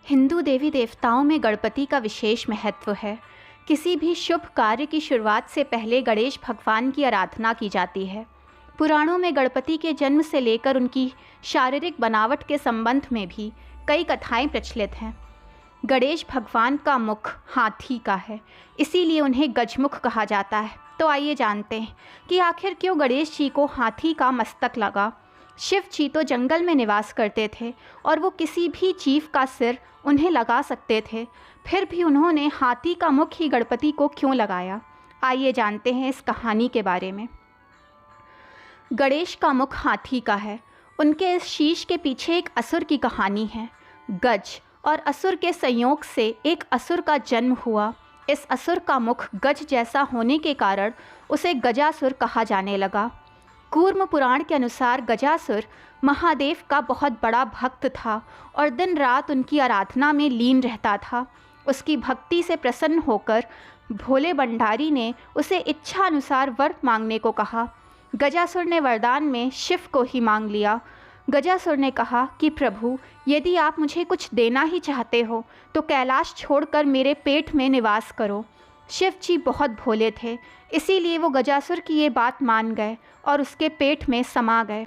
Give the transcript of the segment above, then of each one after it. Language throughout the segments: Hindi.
हिंदू देवी देवताओं में गणपति का विशेष महत्व है। किसी भी शुभ कार्य की शुरुआत से पहले गणेश भगवान की आराधना की जाती है। पुराणों में गणपति के जन्म से लेकर उनकी शारीरिक बनावट के संबंध में भी कई कथाएं प्रचलित हैं। गणेश भगवान का मुख हाथी का है, इसीलिए उन्हें गजमुख कहा जाता है। तो आइए जानते हैं कि आखिर क्यों गणेश जी को हाथी का मस्तक लगा। शिव जी तो जंगल में निवास करते थे और वो किसी भी जीव का सिर उन्हें लगा सकते थे, फिर भी उन्होंने हाथी का मुख ही गणपति को क्यों लगाया। आइए जानते हैं इस कहानी के बारे में। गणेश का मुख हाथी का है। उनके इस शीश के पीछे एक असुर की कहानी है। गज और असुर के संयोग से एक असुर का जन्म हुआ। इस असुर का मुख गज जैसा होने के कारण उसे गजासुर कहा जाने लगा। कूर्म पुराण के अनुसार गजासुर महादेव का बहुत बड़ा भक्त था और दिन रात उनकी आराधना में लीन रहता था। उसकी भक्ति से प्रसन्न होकर भोले भंडारी ने उसे इच्छा अनुसार वर मांगने को कहा। गजासुर ने वरदान में शिव को ही मांग लिया। गजासुर ने कहा कि प्रभु, यदि आप मुझे कुछ देना ही चाहते हो तो कैलाश छोड़कर मेरे पेट में निवास करो। शिव जी बहुत भोले थे, इसीलिए वो गजासुर की ये बात मान गए और उसके पेट में समा गए।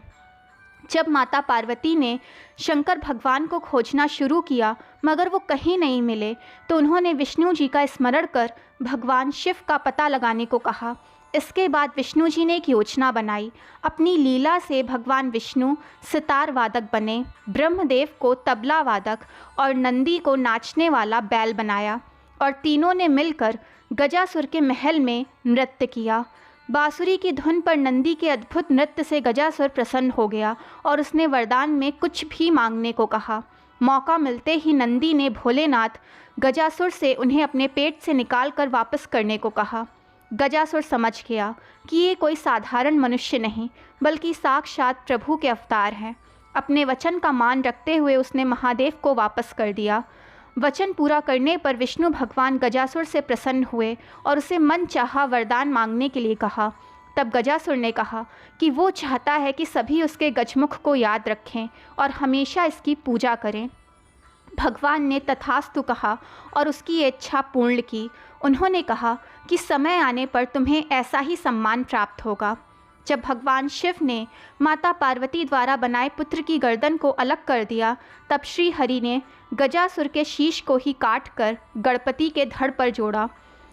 जब माता पार्वती ने शंकर भगवान को खोजना शुरू किया मगर वो कहीं नहीं मिले, तो उन्होंने विष्णु जी का स्मरण कर भगवान शिव का पता लगाने को कहा। इसके बाद विष्णु जी ने एक योजना बनाई। अपनी लीला से भगवान विष्णु सितार वादक बने, ब्रह्मदेव को तबला वादक और नंदी को नाचने वाला बैल बनाया और तीनों ने मिलकर गजासुर के महल में नृत्य किया। बांसुरी की धुन पर नंदी के अद्भुत नृत्य से गजासुर प्रसन्न हो गया और उसने वरदान में कुछ भी मांगने को कहा। मौका मिलते ही नंदी ने भोलेनाथ गजासुर से उन्हें अपने पेट से निकाल कर वापस करने को कहा। गजासुर समझ गया कि ये कोई साधारण मनुष्य नहीं बल्कि साक्षात प्रभु के अवतार हैं। अपने वचन का मान रखते हुए उसने महादेव को वापस कर दिया। वचन पूरा करने पर विष्णु भगवान गजासुर से प्रसन्न हुए और उसे मन चाहा वरदान मांगने के लिए कहा। तब गजासुर ने कहा कि वो चाहता है कि सभी उसके गजमुख को याद रखें और हमेशा इसकी पूजा करें। भगवान ने तथास्तु कहा और उसकी इच्छा पूर्ण की। उन्होंने कहा कि समय आने पर तुम्हें ऐसा ही सम्मान प्राप्त होगा। जब भगवान शिव ने माता पार्वती द्वारा बनाए पुत्र की गर्दन को अलग कर दिया, तब श्री हरि ने गजासुर के शीश को ही काट कर गणपति के धड़ पर जोड़ा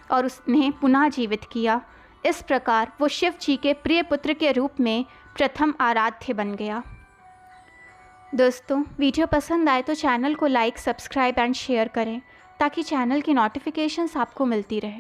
और उसने पुनः जीवित किया। इस प्रकार वो शिव जी के प्रिय पुत्र के रूप में प्रथम आराध्य बन गया। दोस्तों, वीडियो पसंद आए तो चैनल को लाइक, सब्सक्राइब एंड शेयर करें ताकि चैनल की नोटिफिकेशंस आपको मिलती रहे।